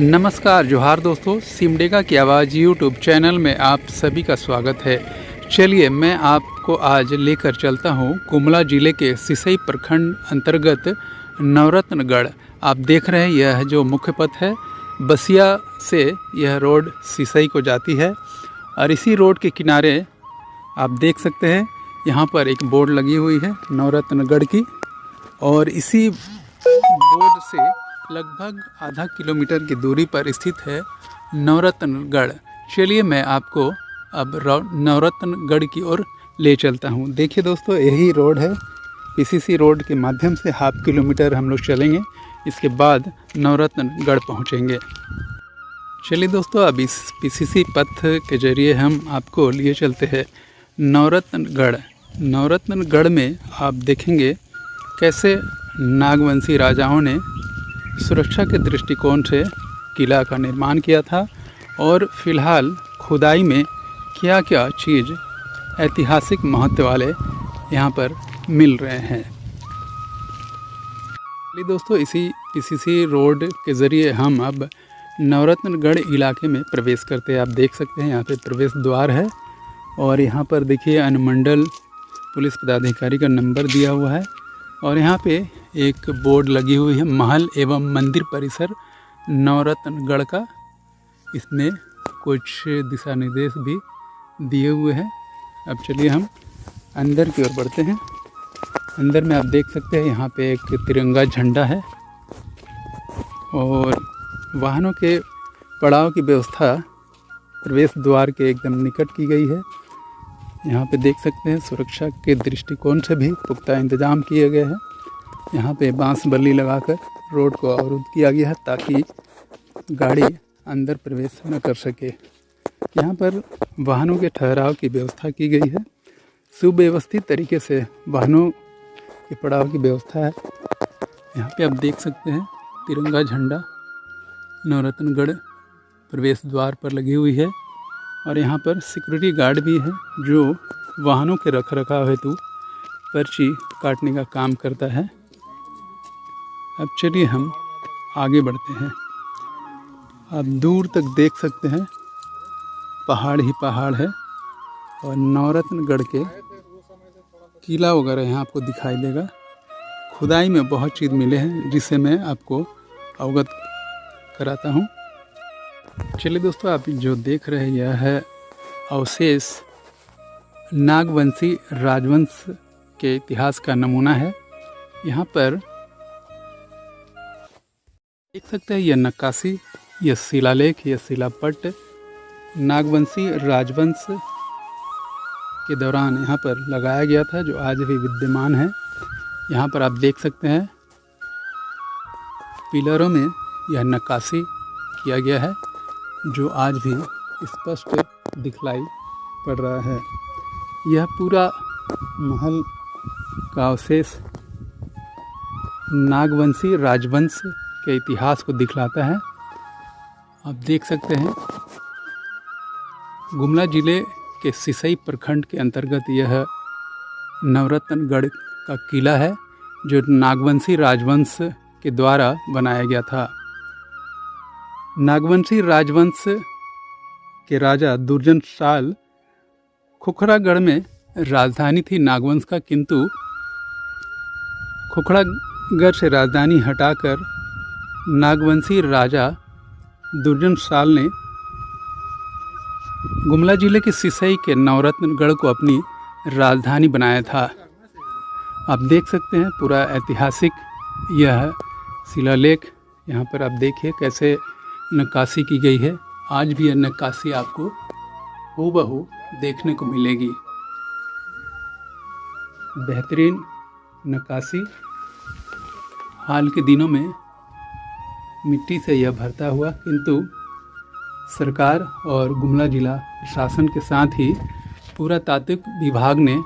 नमस्कार जोहार दोस्तों, सिमडेगा की आवाज़ यूट्यूब चैनल में आप सभी का स्वागत है। चलिए मैं आपको आज लेकर चलता हूँ गुमला ज़िले के सिसई प्रखंड अंतर्गत नवरत्नगढ़। आप देख रहे हैं यह जो मुख्य पथ है बसिया से यह रोड सिसई को जाती है और इसी रोड के किनारे आप देख सकते हैं यहाँ पर एक बोर्ड लगी हुई है नवरत्नगढ़ की, और इसी बोर्ड से लगभग आधा किलोमीटर की दूरी पर स्थित है नवरत्नगढ़। चलिए मैं आपको अब नवरत्नगढ़ की ओर ले चलता हूँ। देखिए दोस्तों, यही रोड है। पीसीसी रोड के माध्यम से हाफ किलोमीटर हम लोग चलेंगे, इसके बाद नवरत्नगढ़ पहुँचेंगे। चलिए दोस्तों, अब इस पीसीसी पथ के जरिए हम आपको लिए चलते हैं नवरत्नगढ़। नवरत्नगढ़ में आप देखेंगे कैसे नागवंशी राजाओं ने सुरक्षा के दृष्टिकोण से किला का निर्माण किया था, और फिलहाल खुदाई में क्या क्या चीज़ ऐतिहासिक महत्व वाले यहाँ पर मिल रहे हैं। चलिए दोस्तों, इसी पीसीसी रोड के ज़रिए हम अब नवरत्नगढ़ इलाके में प्रवेश करते हैं। आप देख सकते हैं यहाँ पे प्रवेश द्वार है, और यहाँ पर देखिए अनुमंडल पुलिस पदाधिकारी का नंबर दिया हुआ है, और यहाँ पे एक बोर्ड लगी हुई है महल एवं मंदिर परिसर नवरत्नगढ़ का। इसमें कुछ दिशा निर्देश भी दिए हुए हैं। अब चलिए हम अंदर की ओर बढ़ते हैं। अंदर में आप देख सकते हैं यहाँ पे एक तिरंगा झंडा है, और वाहनों के पड़ाव की व्यवस्था प्रवेश द्वार के एकदम निकट की गई है। यहाँ पे देख सकते हैं सुरक्षा के दृष्टिकोण से भी पुख्ता इंतजाम किए गए हैं। यहाँ पे बांस बल्ली लगाकर रोड को अवरुद्ध किया गया है ताकि गाड़ी अंदर प्रवेश न कर सके। यहाँ पर वाहनों के ठहराव की व्यवस्था की गई है। सुव्यवस्थित तरीके से वाहनों के पड़ाव की व्यवस्था है। यहाँ पे आप देख सकते हैं तिरंगा झंडा नवरत्नगढ़ प्रवेश द्वार पर लगी हुई है, और यहाँ पर सिक्योरिटी गार्ड भी है जो वाहनों के रखरखाव हेतु पर्ची काटने का काम करता है। अब चलिए हम आगे बढ़ते हैं। आप दूर तक देख सकते हैं पहाड़ ही पहाड़ है, और नवरत्नगढ़ के किला वगैरह यहाँ आपको दिखाई देगा। खुदाई में बहुत चीज़ मिले हैं जिससे मैं आपको अवगत कराता हूँ। चलिए दोस्तों, आप जो देख रहे हैं यह है अवशेष नागवंशी राजवंश के इतिहास का नमूना है। यहाँ पर देख सकते हैं यह नक्काशी, यह शिलालेख, यह शिलापट नागवंशी राजवंश के दौरान यहाँ पर लगाया गया था, जो आज भी विद्यमान है। यहाँ पर आप देख सकते हैं पिलरों में यह नक्काशी किया गया है, जो आज भी स्पष्ट दिखलाई पड़ रहा है। यह पूरा महल का अवशेष नागवंशी राजवंश के इतिहास को दिखलाता है। आप देख सकते हैं गुमला ज़िले के सिसई प्रखंड के अंतर्गत यह नवरत्नगढ़ का किला है, जो नागवंशी राजवंश के द्वारा बनाया गया था। नागवंशी राजवंश के राजा दुर्जन साल खुखरागढ़ में राजधानी थी नागवंश का, किंतु खुखरागढ़ से राजधानी हटाकर नागवंशी राजा दुर्जन साल ने गुमला ज़िले के सिसई के नवरत्नगढ़ को अपनी राजधानी बनाया था। आप देख सकते हैं पूरा ऐतिहासिक यह शिलालेख। यहाँ पर आप देखिए कैसे नक्काशी की गई है। आज भी यह नक्काशी आपको हूबहू देखने को मिलेगी। बेहतरीन नक्काशी। हाल के दिनों में मिट्टी से यह भरता हुआ, किंतु सरकार और गुमला जिला प्रशासन के साथ ही पुरातात्विक विभाग ने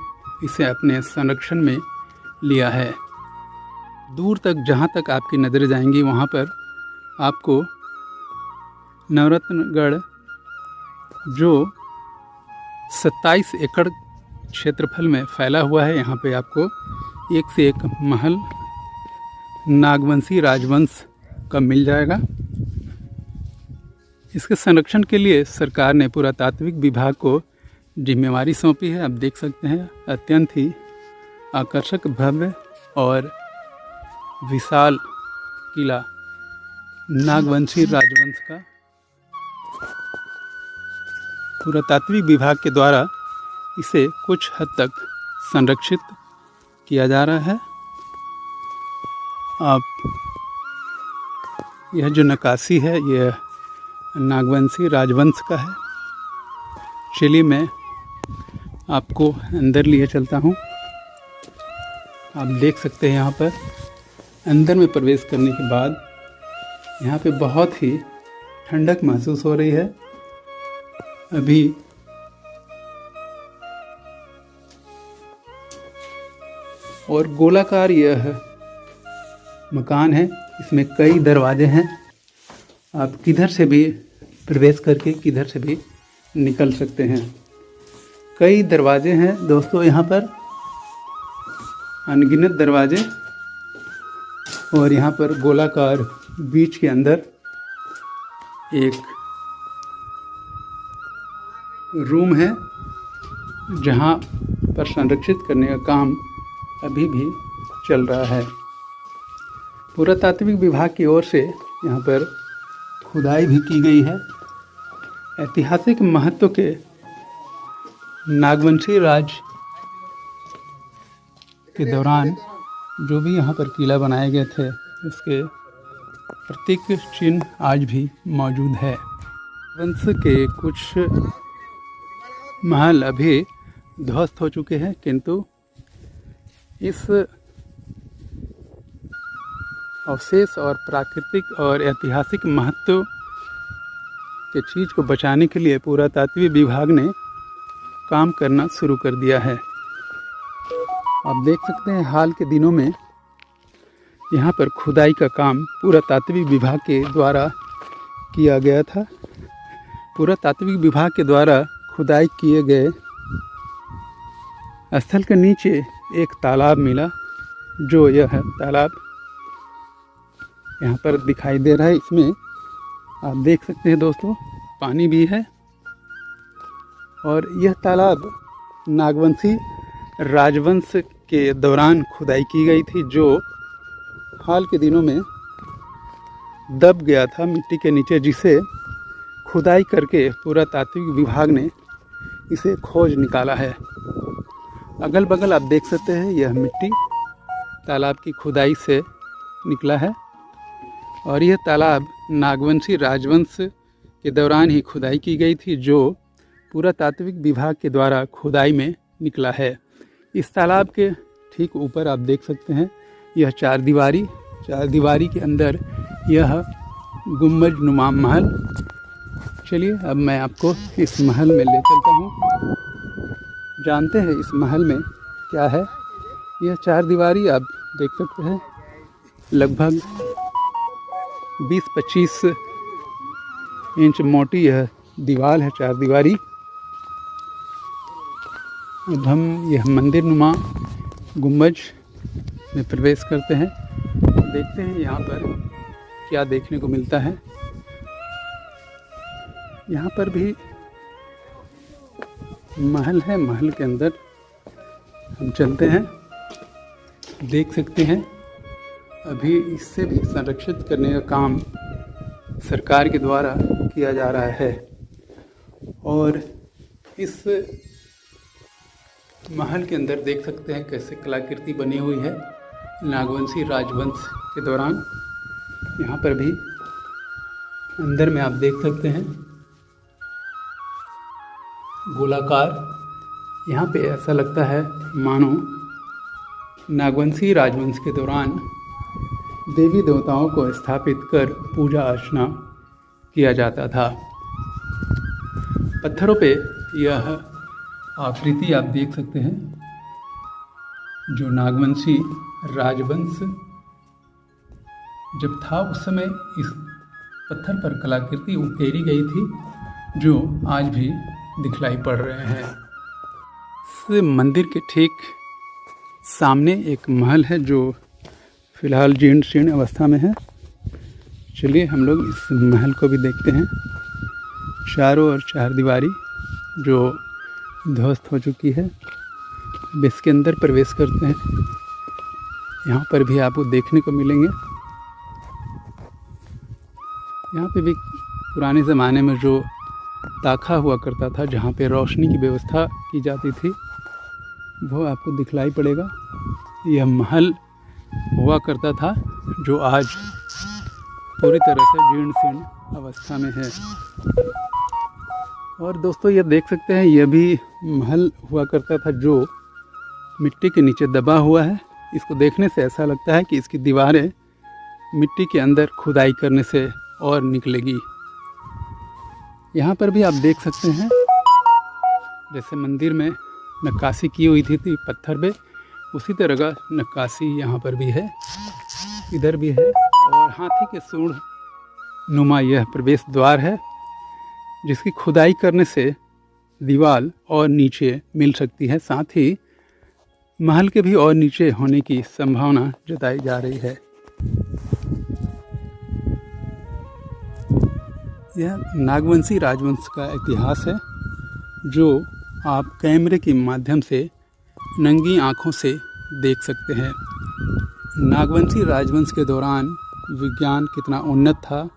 इसे अपने संरक्षण में लिया है। दूर तक जहाँ तक आपकी नज़रें जाएंगी वहाँ पर आपको नवरत्नगढ़, जो 27 एकड़ क्षेत्रफल में फैला हुआ है, यहाँ पे आपको एक से एक महल नागवंशी राजवंश का मिल जाएगा। इसके संरक्षण के लिए सरकार ने पुरातात्विक विभाग को जिम्मेवारी सौंपी है। आप देख सकते हैं अत्यंत ही आकर्षक, भव्य और विशाल किला नागवंशी राजवंश का पुरातात्विक विभाग के द्वारा इसे कुछ हद तक संरक्षित किया जा रहा है। आप यह जो नक्काशी है यह नागवंशी राजवंश का है। चलिए मैं आपको अंदर लिए चलता हूँ। आप देख सकते हैं यहाँ पर अंदर में प्रवेश करने के बाद यहाँ पे बहुत ही ठंडक महसूस हो रही है। अभी और गोलाकार यह मकान है, इसमें कई दरवाजे हैं। आप किधर से भी प्रवेश करके किधर से भी निकल सकते हैं। कई दरवाजे हैं दोस्तों, यहाँ पर अनगिनत दरवाजे, और यहाँ पर गोलाकार बीच के अंदर एक रूम है जहाँ पर संरक्षित करने का काम अभी भी चल रहा है। पुरातात्विक विभाग की ओर से यहाँ पर खुदाई भी की गई है। ऐतिहासिक महत्व के नागवंशी राज के दौरान जो भी यहाँ पर किला बनाए गए थे उसके प्रतीक चिन्ह आज भी मौजूद है। वंश के कुछ महल अभी ध्वस्त हो चुके हैं, किंतु इस अवशेष और प्राकृतिक और ऐतिहासिक महत्व के चीज़ को बचाने के लिए पुरातात्विक विभाग ने काम करना शुरू कर दिया है। आप देख सकते हैं हाल के दिनों में यहाँ पर खुदाई का काम पुरातात्विक विभाग के द्वारा किया गया था। पुरातात्विक विभाग के द्वारा खुदाई किए गए स्थल के नीचे एक तालाब मिला, जो यह तालाब यहाँ पर दिखाई दे रहा है। इसमें आप देख सकते हैं दोस्तों पानी भी है, और यह तालाब नागवंशी राजवंश के दौरान खुदाई की गई थी, जो हाल के दिनों में दब गया था मिट्टी के नीचे, जिसे खुदाई करके पुरातात्विक विभाग ने इसे खोज निकाला है। अगल बगल आप देख सकते हैं यह मिट्टी तालाब की खुदाई से निकला है, और यह तालाब नागवंशी राजवंश के दौरान ही खुदाई की गई थी, जो पुरातात्विक विभाग के द्वारा खुदाई में निकला है। इस तालाब के ठीक ऊपर आप देख सकते हैं यह चार दीवारी के अंदर यह गुम्बज नुमा महल। चलिए अब मैं आपको इस महल में ले चलता हूँ, जानते हैं इस महल में क्या है। यह चार दीवारी आप देख सकते हैं, लगभग 20-25 इंच मोटी यह दीवार है, चार दीवारी। अब हम यह मंदिर नुमा गुम्बज में प्रवेश करते हैं, देखते हैं यहाँ पर क्या देखने को मिलता है। यहाँ पर भी महल है, महल के अंदर हम चलते हैं, देख सकते हैं अभी इससे भी संरक्षित करने का काम सरकार के द्वारा किया जा रहा है। और इस महल के अंदर देख सकते हैं कैसे कलाकृति बनी हुई है नागवंशी राजवंश के दौरान। यहाँ पर भी अंदर में आप देख सकते हैं गोलाकार, यहाँ पे ऐसा लगता है मानो नागवंशी राजवंश के दौरान देवी देवताओं को स्थापित कर पूजा अर्चना किया जाता था। पत्थरों पे यह आकृति आप देख सकते हैं, जो नागवंशी राजवंश जब था उस समय इस पत्थर पर कलाकृति उकेरी गई थी, जो आज भी दिखलाई पड़ रहे हैं। इस मंदिर के ठीक सामने एक महल है जो फिलहाल जीर्ण शीर्ण अवस्था में है। चलिए हम लोग इस महल को भी देखते हैं। चारों ओर चारदीवारी जो ध्वस्त हो चुकी है। अब इसके अंदर प्रवेश करते हैं। यहाँ पर भी आपको देखने को मिलेंगे। यहाँ पे भी पुराने ज़माने में जो ताखा हुआ करता था, जहाँ पे रोशनी की व्यवस्था की जाती थी, वो आपको दिखलाई पड़ेगा। यह महल हुआ करता था जो आज पूरी तरह से जीर्ण शीर्ण अवस्था में है। और दोस्तों ये देख सकते हैं, यह भी महल हुआ करता था जो मिट्टी के नीचे दबा हुआ है। इसको देखने से ऐसा लगता है कि इसकी दीवारें मिट्टी के अंदर खुदाई करने से और निकलेगी। यहाँ पर भी आप देख सकते हैं, जैसे मंदिर में नक्काशी की हुई थी पत्थर पे, उसी तरह का नक्काशी यहाँ पर भी है, इधर भी है। और हाथी के सूंड नुमा यह प्रवेश द्वार है, जिसकी खुदाई करने से दीवार और नीचे मिल सकती है। साथ ही महल के भी और नीचे होने की संभावना जताई जा रही है। यह नागवंशी राजवंश का इतिहास है, जो आप कैमरे के माध्यम से नंगी आँखों से देख सकते हैं। नागवंशी राजवंश के दौरान विज्ञान कितना उन्नत था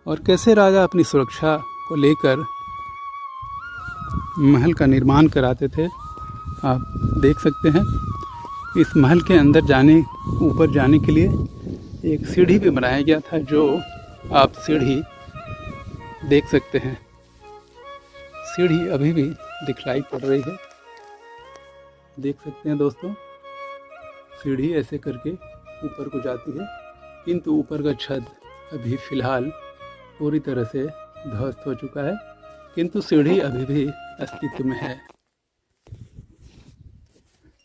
और कैसे राजा अपनी सुरक्षा को लेकर महल का निर्माण कराते थे, आप देख सकते हैं। इस महल के अंदर ऊपर जाने के लिए एक सीढ़ी भी बनाया गया था, जो आप सीढ़ी देख सकते हैं। सीढ़ी अभी भी दिखलाई पड़ रही है, देख सकते हैं दोस्तों। सीढ़ी ऐसे करके ऊपर को जाती है, किंतु ऊपर का छत अभी फ़िलहाल पूरी तरह से ध्वस्त हो चुका है, किंतु सीढ़ी अभी भी अस्तित्व में है।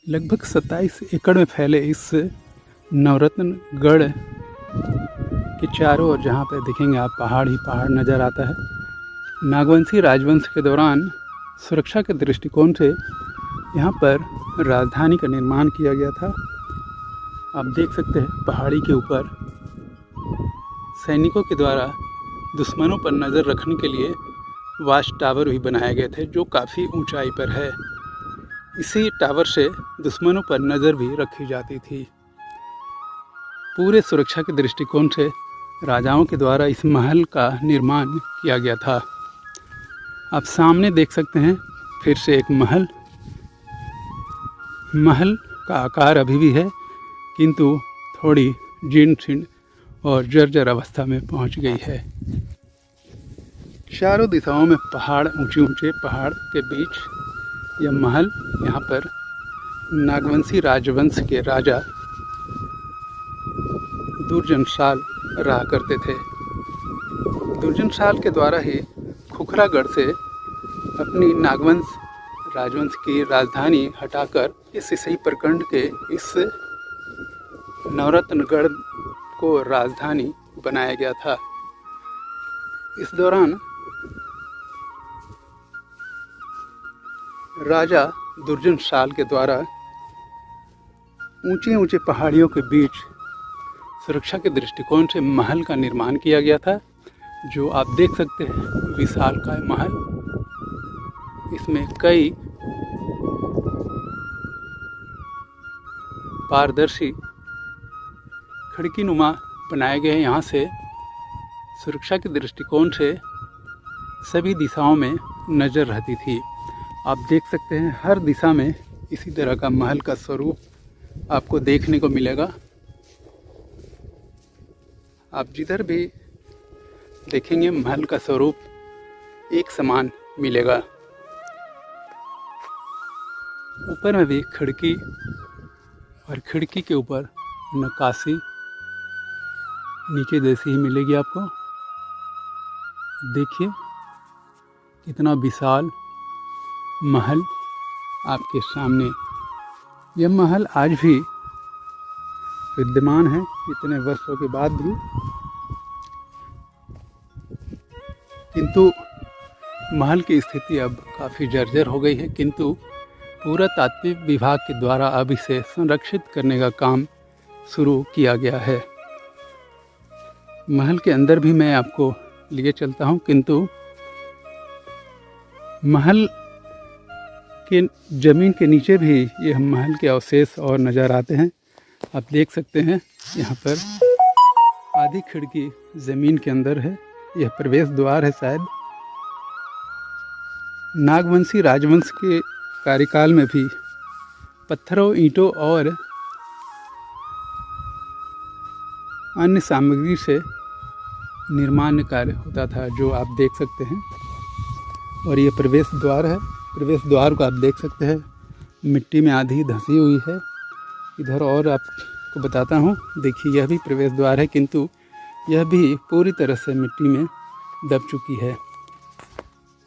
लगभग 27 एकड़ में फैले इस नवरत्न गढ़ के चारों ओर जहाँ पर देखेंगे आप, पहाड़ ही पहाड़ नज़र आता है। नागवंशी राजवंश के दौरान सुरक्षा के दृष्टिकोण से यहाँ पर राजधानी का निर्माण किया गया था। आप देख सकते हैं, पहाड़ी के ऊपर सैनिकों के द्वारा दुश्मनों पर नज़र रखने के लिए वाच टावर भी बनाए गए थे, जो काफ़ी ऊंचाई पर है। इसी टावर से दुश्मनों पर नज़र भी रखी जाती थी। पूरे सुरक्षा के दृष्टिकोण से राजाओं के द्वारा इस महल का निर्माण किया गया था। आप सामने देख सकते हैं फिर से एक महल का आकार अभी भी है, किंतु थोड़ी जीर्ण शीर्ण और जर्जर अवस्था में पहुंच गई है। चारों दिशाओं में पहाड़, ऊंचे ऊंचे पहाड़ के बीच यह महल, यहाँ पर नागवंशी राजवंश के राजा दुर्जनशाल रहा करते थे। दुर्जनशाल के द्वारा ही खुखरागढ़ से अपनी नागवंश राजवंश की राजधानी हटाकर इस सिसई प्रखंड के इस नवरत्नगढ़ को राजधानी बनाया गया था। इस दौरान राजा दुर्जनशाल के द्वारा ऊंचे ऊंचे पहाड़ियों के बीच सुरक्षा के दृष्टिकोण से महल का निर्माण किया गया था, जो आप देख सकते हैं विशालकाय महल। इसमें कई पारदर्शी खिड़की नुमा बनाए गए हैं। यहाँ से सुरक्षा के दृष्टिकोण से सभी दिशाओं में नज़र रहती थी। आप देख सकते हैं हर दिशा में इसी तरह का महल का स्वरूप आपको देखने को मिलेगा। आप जिधर भी देखेंगे महल का स्वरूप एक समान मिलेगा। ऊपर में भी खिड़की और खिड़की के ऊपर नक्काशी नीचे जैसी ही मिलेगी आपको। देखिए कितना विशाल महल आपके सामने। यह महल आज भी विद्यमान है इतने वर्षों के बाद भी, किंतु महल की स्थिति अब काफ़ी जर्जर हो गई है। किंतु पुरातात्विक विभाग के द्वारा अब इसे संरक्षित करने का काम शुरू किया गया है। महल के अंदर भी मैं आपको लिए चलता हूं, किंतु महल के ज़मीन के नीचे भी ये महल के अवशेष और नज़र आते हैं। आप देख सकते हैं यहाँ पर आधी खिड़की ज़मीन के अंदर है। यह प्रवेश द्वार है। शायद नागवंशी राजवंश के कार्यकाल में भी पत्थरों, ईंटों और अन्य सामग्री से निर्माण कार्य होता था, जो आप देख सकते हैं। और ये प्रवेश द्वार है। प्रवेश द्वार को आप देख सकते हैं, मिट्टी में आधी धंसी हुई है। इधर और आपको बताता हूँ, देखिए यह भी प्रवेश द्वार है, किंतु यह भी पूरी तरह से मिट्टी में दब चुकी है।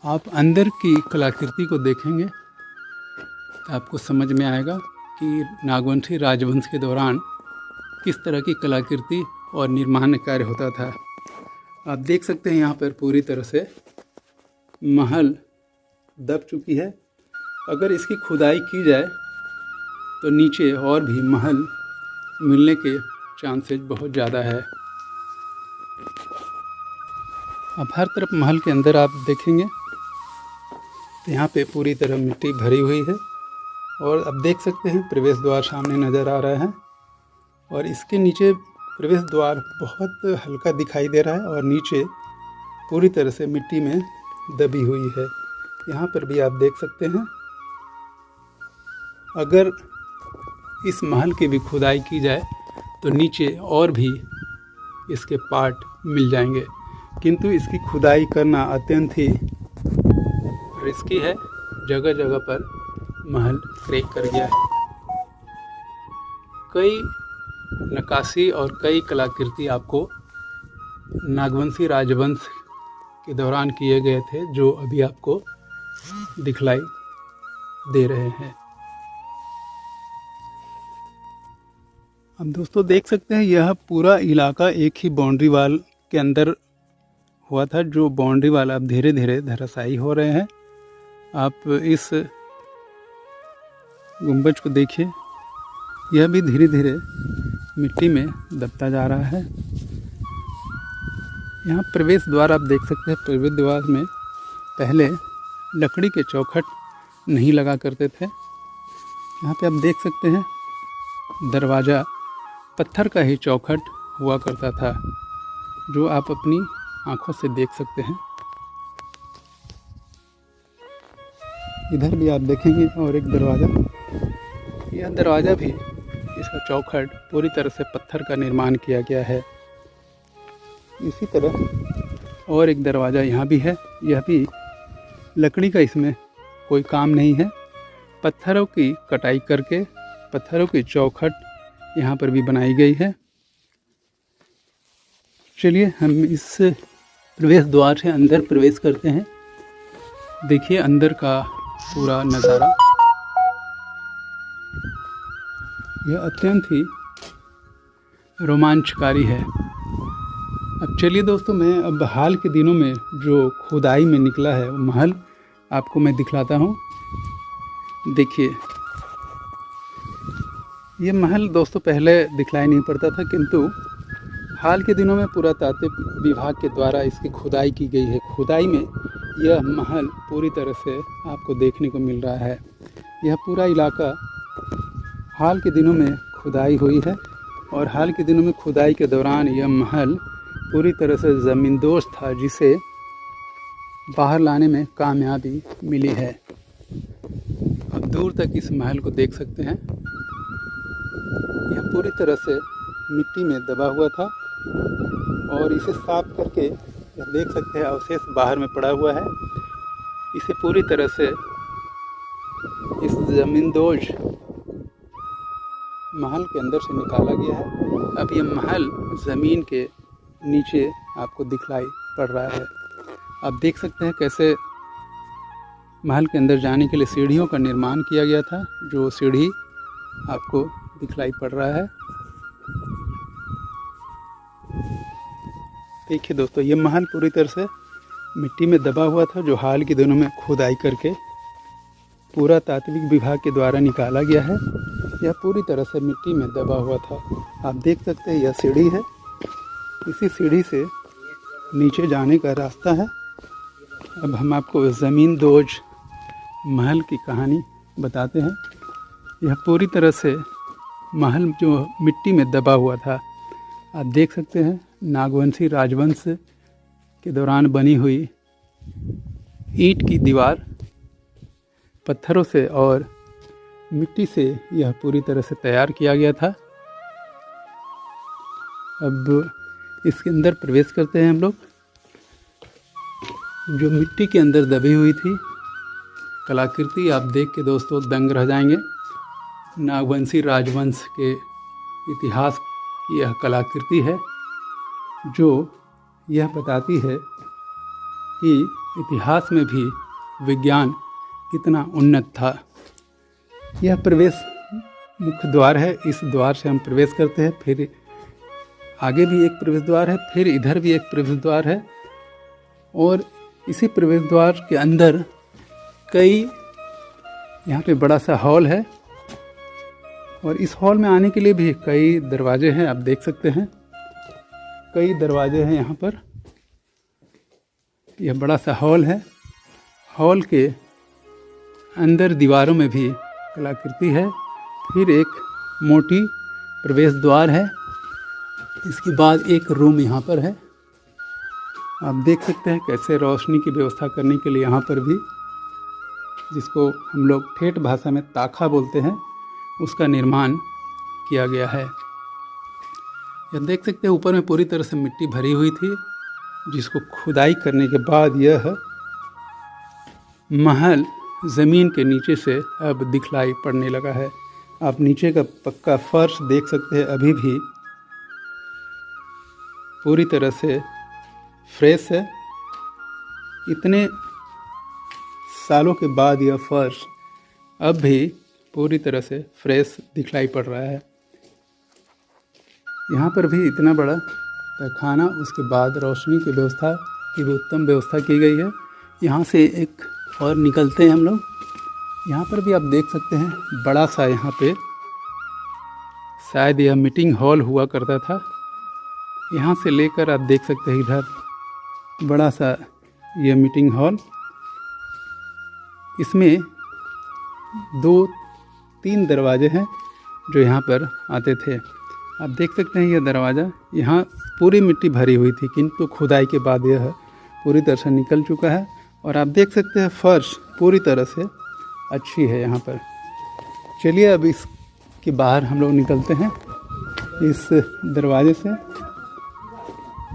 आप अंदर की कलाकृति को देखेंगे तो आपको समझ में आएगा कि नागवंशी राजवंश के दौरान किस तरह की कलाकृति और निर्माण कार्य होता था। आप देख सकते हैं यहाँ पर पूरी तरह से महल दब चुकी है। अगर इसकी खुदाई की जाए तो नीचे और भी महल मिलने के चांसेस बहुत ज़्यादा है। अब हर तरफ महल के अंदर आप देखेंगे तो यहाँ पे पूरी तरह मिट्टी भरी हुई है। और अब देख सकते हैं प्रवेश द्वार सामने नज़र आ रहा है, और इसके नीचे प्रवेश द्वार बहुत हल्का दिखाई दे रहा है और नीचे पूरी तरह से मिट्टी में दबी हुई है। यहाँ पर भी आप देख सकते हैं। अगर इस महल की भी खुदाई की जाए तो नीचे और भी इसके पार्ट मिल जाएंगे, किंतु इसकी खुदाई करना अत्यंत ही रिस्की है। जगह जगह पर महल क्रैक कर गया है। कई नक्काशी और कई कलाकृति आपको नागवंशी राजवंश के दौरान किए गए थे, जो अभी आपको दिखलाई दे रहे हैं। अब दोस्तों देख सकते हैं, यह पूरा इलाका एक ही बाउंड्री वाल के अंदर हुआ था, जो बाउंड्री वाल अब धीरे धीरे धराशायी हो रहे हैं। आप इस गुंबज को देखिए, यह भी धीरे धीरे मिट्टी में दबता जा रहा है। यहाँ प्रवेश द्वार आप देख सकते हैं। प्रवेश द्वार में पहले लकड़ी के चौखट नहीं लगा करते थे। यहाँ पे आप देख सकते हैं दरवाज़ा पत्थर का ही चौखट हुआ करता था, जो आप अपनी आँखों से देख सकते हैं। इधर भी आप देखेंगे और एक दरवाज़ा, यह दरवाज़ा भी, इसका चौखट पूरी तरह से पत्थर का निर्माण किया गया है। इसी तरह और एक दरवाज़ा यहाँ भी है। यह भी लकड़ी का, इसमें कोई काम नहीं है। पत्थरों की कटाई करके पत्थरों की चौखट यहाँ पर भी बनाई गई है। चलिए हम इस प्रवेश द्वार से अंदर प्रवेश करते हैं। देखिए अंदर का पूरा नज़ारा, यह अत्यंत ही रोमांचकारी है। अब चलिए दोस्तों, मैं अब हाल के दिनों में जो खुदाई में निकला है वो महल आपको मैं दिखलाता हूँ। देखिए ये महल दोस्तों पहले दिखलाई नहीं पड़ता था, किंतु हाल के दिनों में पुरातात्विक विभाग के द्वारा इसकी खुदाई की गई है। खुदाई में यह महल पूरी तरह से आपको देखने को मिल रहा है। यह पूरा इलाका हाल के दिनों में खुदाई हुई है, और हाल के दिनों में खुदाई के दौरान यह महल पूरी तरह से ज़मींदोज़ था, जिसे बाहर लाने में कामयाबी मिली है। अब दूर तक इस महल को देख सकते हैं। यह पूरी तरह से मिट्टी में दबा हुआ था, और इसे साफ करके यह देख सकते हैं अवशेष बाहर में पड़ा हुआ है। इसे पूरी तरह से इस ज़मींदोज़ महल के अंदर से निकाला गया है। अब यह महल ज़मीन के नीचे आपको दिखलाई पड़ रहा है। आप देख सकते हैं कैसे महल के अंदर जाने के लिए सीढ़ियों का निर्माण किया गया था, जो सीढ़ी आपको दिखलाई पड़ रहा है। देखिए दोस्तों, ये महल पूरी तरह से मिट्टी में दबा हुआ था, जो हाल के दिनों में खुदाई करके पुरातात्विक विभाग के द्वारा निकाला गया है। यह पूरी तरह से मिट्टी में दबा हुआ था। आप देख सकते हैं यह सीढ़ी है, इसी सीढ़ी से नीचे जाने का रास्ता है। अब हम आपको ज़मींदोज़ महल की कहानी बताते हैं। यह पूरी तरह से महल जो मिट्टी में दबा हुआ था, आप देख सकते हैं। नागवंशी राजवंश के दौरान बनी हुई ईंट की दीवार, पत्थरों से और मिट्टी से यह पूरी तरह से तैयार किया गया था। अब इसके अंदर प्रवेश करते हैं हम लोग। जो मिट्टी के अंदर दबी हुई थी कलाकृति आप देख के दोस्तों दंग रह जाएंगे। नागवंशी राजवंश के इतिहास की यह कलाकृति है जो यह बताती है कि इतिहास में भी विज्ञान कितना उन्नत था। यह प्रवेश मुख्य द्वार है। इस द्वार से हम प्रवेश करते हैं। फिर आगे भी एक प्रवेश द्वार है, फिर इधर भी एक प्रवेश द्वार है और इसी प्रवेश द्वार के अंदर कई यहाँ पे बड़ा सा हॉल है और इस हॉल में आने के लिए भी कई दरवाजे हैं। आप देख सकते हैं कई दरवाजे हैं यहाँ पर। यह बड़ा सा हॉल है। हॉल के अंदर दीवारों में भी कलाकृति है। फिर एक मोटी प्रवेश द्वार है। इसके बाद एक रूम यहाँ पर है। आप देख सकते हैं कैसे रोशनी की व्यवस्था करने के लिए यहाँ पर भी, जिसको हम लोग ठेठ भाषा में ताखा बोलते हैं, उसका निर्माण किया गया है। यह देख सकते हैं ऊपर में पूरी तरह से मिट्टी भरी हुई थी, जिसको खुदाई करने के बाद यह महल ज़मीन के नीचे से अब दिखलाई पड़ने लगा है। आप नीचे का पक्का फर्श देख सकते हैं, अभी भी पूरी तरह से फ्रेश है। इतने सालों के बाद यह फर्श अब भी पूरी तरह से फ्रेश दिखलाई पड़ रहा है। यहाँ पर भी इतना बड़ा तहखाना, उसके बाद रोशनी की व्यवस्था की भी उत्तम व्यवस्था की गई है। यहाँ से एक और निकलते हैं हम लोग। यहाँ पर भी आप देख सकते हैं बड़ा सा, यहाँ पे शायद यह मीटिंग हॉल हुआ करता था। यहाँ से लेकर आप देख सकते हैं इधर बड़ा सा यह मीटिंग हॉल। इसमें 2-3 दरवाजे हैं जो यहाँ पर आते थे। आप देख सकते हैं यह दरवाज़ा, यहाँ पूरी मिट्टी भरी हुई थी, किंतु खुदाई के बाद यह पूरी तरह से निकल चुका है। और आप देख सकते हैं फर्श पूरी तरह से अच्छी है यहाँ पर। चलिए अब इसके बाहर हम लोग निकलते हैं इस दरवाजे से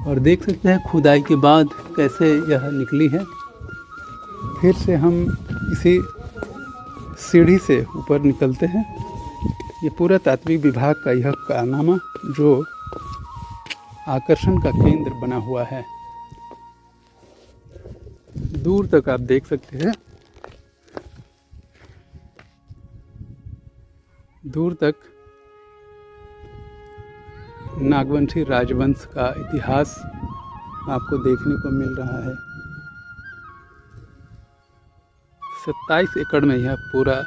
और देख सकते हैं खुदाई के बाद कैसे यह निकली है। फिर से हम इसी सीढ़ी से ऊपर निकलते हैं। ये पुरातात्विक विभाग का यह कारनामा जो आकर्षण का केंद्र बना हुआ है। दूर तक आप देख सकते हैं, दूर तक नागवंशी राजवंश का इतिहास आपको देखने को मिल रहा है। 27 एकड़ में यह पूरा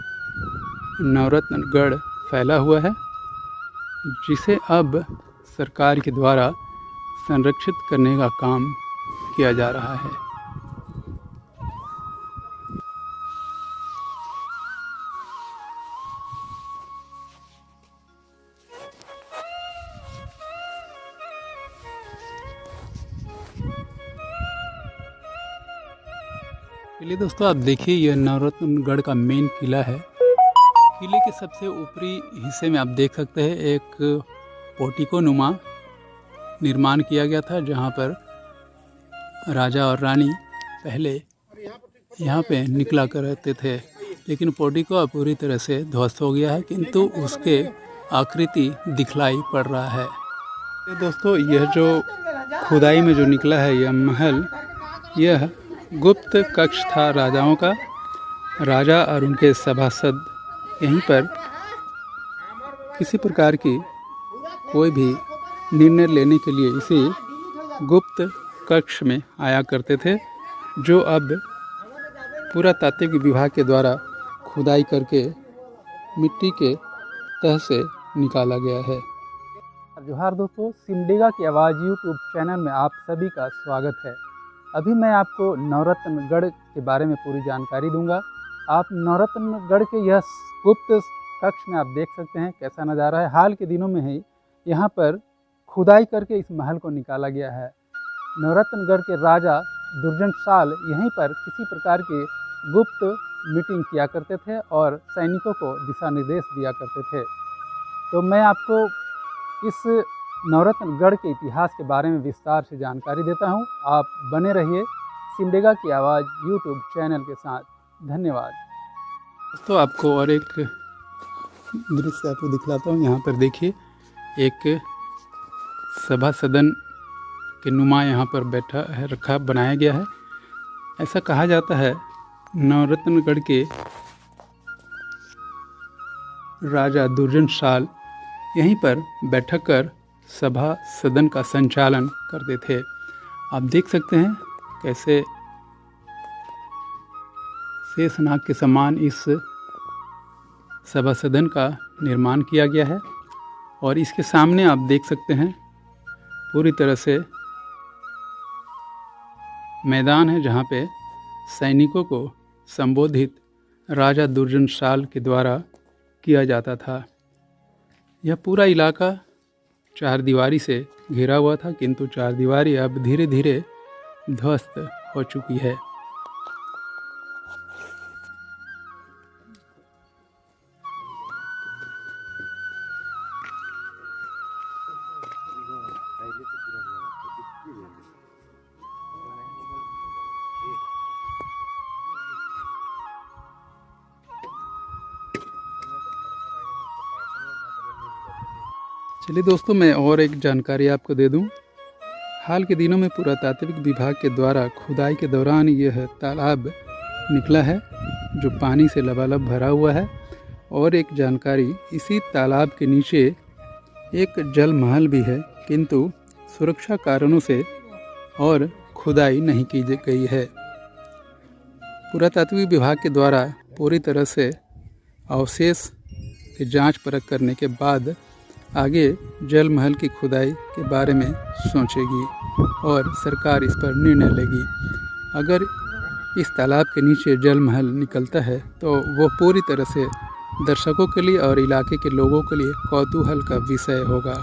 नवरत्नगढ़ फैला हुआ है, जिसे अब सरकार के द्वारा संरक्षित करने का काम किया जा रहा है। चलिए दोस्तों, आप देखिए यह नवरत्नगढ़ का मेन किला है। किले के सबसे ऊपरी हिस्से में आप देख सकते हैं एक पोर्टिको नुमा निर्माण किया गया था, जहां पर राजा और रानी पहले यहां पे निकला कर रहते थे। लेकिन पोर्टिको अब पूरी तरह से ध्वस्त हो गया है, किंतु उसके आकृति दिखलाई पड़ रहा है। दोस्तों, यह जो खुदाई में जो निकला है यह महल, यह गुप्त कक्ष था राजाओं का। राजा और उनके सभासद यहीं पर किसी प्रकार की कोई भी निर्णय लेने के लिए इसी गुप्त कक्ष में आया करते थे, जो अब पुरातात्विक विभाग के द्वारा खुदाई करके मिट्टी के तह से निकाला गया है। जोहार दोस्तों, सिमडेगा की आवाज़ यूट्यूब चैनल में आप सभी का स्वागत है। अभी मैं आपको नवरत्नगढ़ के बारे में पूरी जानकारी दूंगा। आप नवरत्नगढ़ के यह गुप्त कक्ष में आप देख सकते हैं कैसा नज़ारा है। हाल के दिनों में ही यहाँ पर खुदाई करके इस महल को निकाला गया है। नवरत्नगढ़ के राजा दुर्जन साल यहीं पर किसी प्रकार की गुप्त मीटिंग किया करते थे और सैनिकों को दिशा निर्देश दिया करते थे। तो मैं आपको इस नवरत्नगढ़ के इतिहास के बारे में विस्तार से जानकारी देता हूं। आप बने रहिए सिमडेगा की आवाज़ यूट्यूब चैनल के साथ। धन्यवाद। तो आपको और एक दृश्य आपको दिखलाता हूं। यहाँ पर देखिए एक सभा सदन के नुमा यहाँ पर बैठा है बनाया गया है। ऐसा कहा जाता है नवरत्नगढ़ के राजा दुर्जन साल यहीं पर बैठक कर सभा सदन का संचालन करते थे। आप देख सकते हैं कैसे शेषनाग के समान इस सभा सदन का निर्माण किया गया है और इसके सामने आप देख सकते हैं पूरी तरह से मैदान है जहाँ पे सैनिकों को संबोधित राजा दुर्जन साल के द्वारा किया जाता था। यह पूरा इलाका चारदीवारी से घिरा हुआ था, किंतु चारदीवारी अब धीरे धीरे ध्वस्त हो चुकी है। चलिए दोस्तों, मैं और एक जानकारी आपको दे दूं। हाल के दिनों में पुरातात्विक विभाग के द्वारा खुदाई के दौरान यह तालाब निकला है जो पानी से लबालब भरा हुआ है। और एक जानकारी, इसी तालाब के नीचे एक जल महल भी है, किंतु सुरक्षा कारणों से और खुदाई नहीं की गई है। पुरातात्विक विभाग के द्वारा पूरी तरह से अवशेष की जांच परख करने के बाद आगे जल महल की खुदाई के बारे में सोचेगी और सरकार इस पर निर्णय लेगी। अगर इस तालाब के नीचे जल महल निकलता है तो वो पूरी तरह से दर्शकों के लिए और इलाके के लोगों के लिए कौतूहल का विषय होगा।